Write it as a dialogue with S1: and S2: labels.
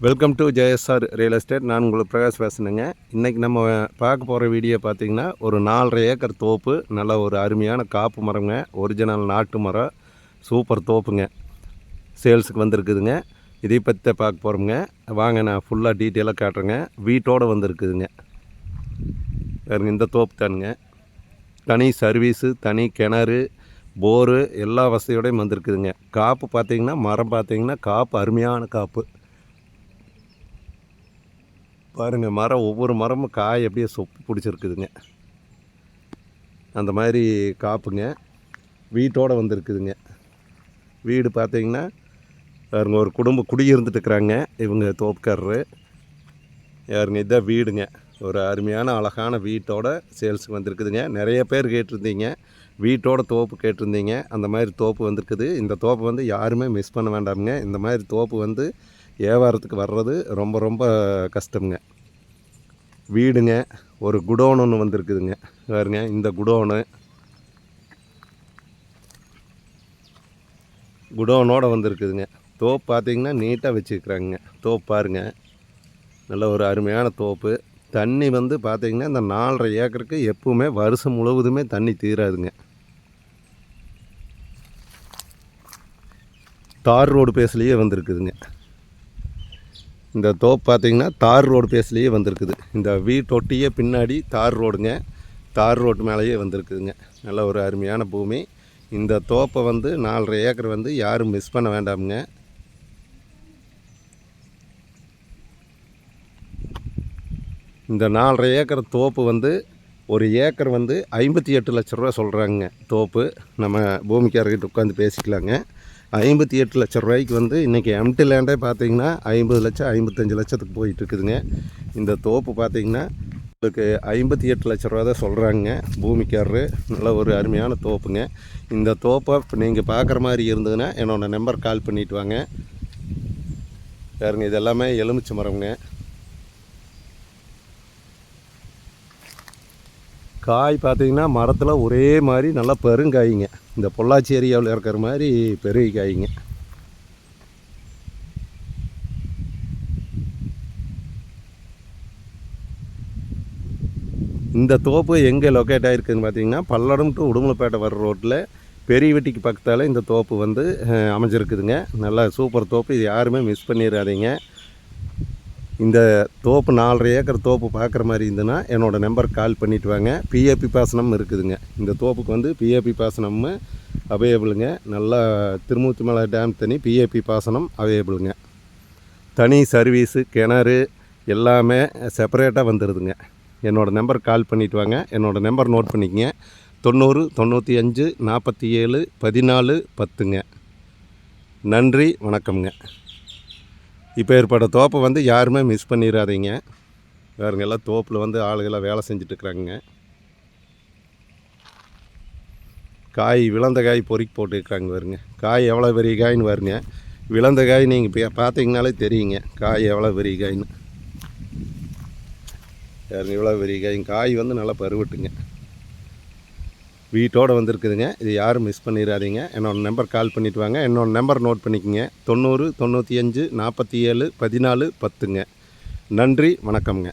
S1: Welcome to JSR real estate. நான் உங்களுக்கு பிரகாஷ் பேசுனேங்க. இன்றைக்கி நம்ம பார்க்க போகிற வீடியோ பார்த்திங்கன்னா ஒரு 4.5 ஏக்கர் தோப்பு, நல்ல ஒரு அருமையான காப்பு மரங்க, ஒரிஜினல் நாட்டு மரம், சூப்பர் தோப்புங்க. சேல்ஸுக்கு வந்திருக்குதுங்க. இதை பற்றி பார்க்க போகிறோங்க. வாங்க நான் ஃபுல்லாக டீட்டெயிலாக காட்டுறேங்க. வீட்டோடு வந்திருக்குதுங்க. பாருங்க, இந்த தோப்பு தானுங்க. தனி சர்வீஸு, தனி கிணறு, போரு எல்லா வசதியோடையும் வந்திருக்குதுங்க. காப்பு பார்த்திங்கன்னா மரம் பார்த்திங்கன்னா காப்பு அருமையான காப்பு பாருங்கள். மரம் ஒவ்வொரு மரமும் காய் அப்படியே சொப்பு பிடிச்சிருக்குதுங்க. அந்த மாதிரி காப்புங்க. வீட்டோடு வந்திருக்குதுங்க. வீடு பார்த்திங்கன்னா யாருங்க ஒரு குடும்பம் குடியிருந்துட்டு இருக்கிறாங்க இவங்க தோப்புக்காரரு. யாருங்க இதான் வீடுங்க. ஒரு அருமையான அழகான வீட்டோட சேல்ஸுக்கு வந்திருக்குதுங்க. நிறைய பேர் கேட்டிருந்தீங்க, வீட்டோட தோப்பு கேட்டிருந்தீங்க. அந்த மாதிரி தோப்பு வந்திருக்குது. இந்த தோப்பு வந்து யாருமே மிஸ் பண்ண வேண்டாமுங்க. இந்த மாதிரி தோப்பு வந்து வியாபாரத்துக்கு வர்றது ரொம்ப ரொம்ப கஷ்டம்ங்க. வீடுங்க. ஒரு குடோன் ஒன்று வந்திருக்குதுங்க. பாருங்க, இந்த குடோனோட வந்திருக்குதுங்க. தோப்பு பார்த்திங்கன்னா நீட்டாக வச்சுருக்குறாங்க. தோப்பு பாருங்கள், நல்ல ஒரு அருமையான தோப்பு. தண்ணி வந்து பார்த்திங்கன்னா இந்த 4.5 ஏக்கருக்கு எப்பவுமே வருஷம் முழுவதுமே தண்ணி தீராதுங்க. தார் ரோடு பேஸ்லேயே வந்திருக்குதுங்க. இந்த தோப்பு பார்த்திங்கன்னா தார் ரோடு பேஸ்லேயே வந்திருக்குது. இந்த வீட்டொட்டியே பின்னாடி தார் ரோடுங்க. தார் ரோடு மேலேயே வந்திருக்குதுங்க. நல்ல ஒரு அருமையான பூமி. இந்த தோப்பை வந்து 4.5 ஏக்கர் வந்து யாரும் மிஸ் பண்ண வேண்டாமுங்க. இந்த 4.5 ஏக்கர் தோப்பு வந்து ஒரு ஏக்கர் வந்து 58 லட்ச ரூபா சொல்கிறாங்க. தோப்பு நம்ம பூமிக்காரர்கிட்ட உட்காந்து பேசிக்கலாங்க. 58 லட்ச ரூபாய்க்கு வந்து இன்றைக்கி எம்டி லேண்டே பார்த்திங்கன்னா 50 லட்சம் 55 லட்சத்துக்கு போயிட்டுருக்குதுங்க. இந்த தோப்பு பார்த்திங்கன்னா உங்களுக்கு 58 லட்ச ரூபா தான் சொல்கிறாங்க பூமிக்காரரு. நல்ல ஒரு அருமையான தோப்புங்க. இந்த தோப்பை இப்போ நீங்கள் பார்க்குற மாதிரி இருந்ததுன்னா என்னோடய நம்பர் கால் பண்ணிவிட்டு வாங்க. பாருங்க, இது எல்லாமே எலுமிச்சை மரம்ங்க. காய் பார்த்திங்கன்னா மரத்தில் ஒரே மாதிரி நல்லா பெருங்காய்ங்க. இந்த பொள்ளாச்சி ஏரியாவில் இருக்கிற மாதிரி பெரிய காய்ங்க. இந்த தோப்பு எங்கே லொக்கேட் ஆகிருக்குதுன்னு பார்த்தீங்கன்னா பல்லடம் டு உடுமலைப்பேட்டை வர்ற ரோட்டில் பெரிய வெட்டிக்கு பக்கத்தால் இந்த தோப்பு வந்து அமைஞ்சிருக்குதுங்க. நல்லா சூப்பர் தோப்பு. இது யாருமே மிஸ் பண்ணிடாதீங்க. இந்த தோப்பு 4.5 ஏக்கர் தோப்பு பார்க்குற மாதிரி இருந்ததுன்னா என்னோடய நம்பருக்கு கால் பண்ணிவிட்டு வாங்க. பிஏபி பாசனம் இருக்குதுங்க. இந்த தோப்புக்கு வந்து பிஏபி பாசனமும் அவைலபிளுங்க. நல்லா திருமூர்த்திமலை டேம் தனி பிஏபி பாசனம் அவைலபிளுங்க. தனி சர்வீஸு, கிணறு எல்லாமே செப்பரேட்டாக வந்துடுதுங்க. என்னோடய நம்பருக்கு கால் பண்ணிவிட்டு வாங்க. என்னோடய நம்பர் நோட் பண்ணிக்கங்க. 90 95 47 14 10ங்க. நன்றி, வணக்கம்ங்க. இப்போ ஏற்பட்ட தோப்பை வந்து யாருமே மிஸ் பண்ணிடாதீங்க. வேறுங்க எல்லாம் தோப்பில் வந்து ஆளுகளாக வேலை செஞ்சிட்ருக்குறாங்க. காய் விளந்த காய் பொறுக்கி போட்டுருக்காங்க. பாருங்க, காய் எவ்வளோ பெரிய காயின்னு பாருங்க. விளந்த காய் நீங்கள் இப்போ பார்த்தீங்கனாலே தெரியுங்க காய் எவ்வளோ பெரிய காயின்னு. பாருங்க, இவ்வளோ பெரிய காய் வந்து நல்லா பருவட்டுங்க. வீட்டோடு வந்திருக்குதுங்க. இது யாரும் மிஸ் பண்ணிடாதீங்க. என்னோடய நம்பர் கால் பண்ணிவிட்டு வாங்க. என்னோடய நம்பர் நோட் பண்ணிக்கோங்க. 90 95 47 14 10ங்க. நன்றி, வணக்கம்ங்க.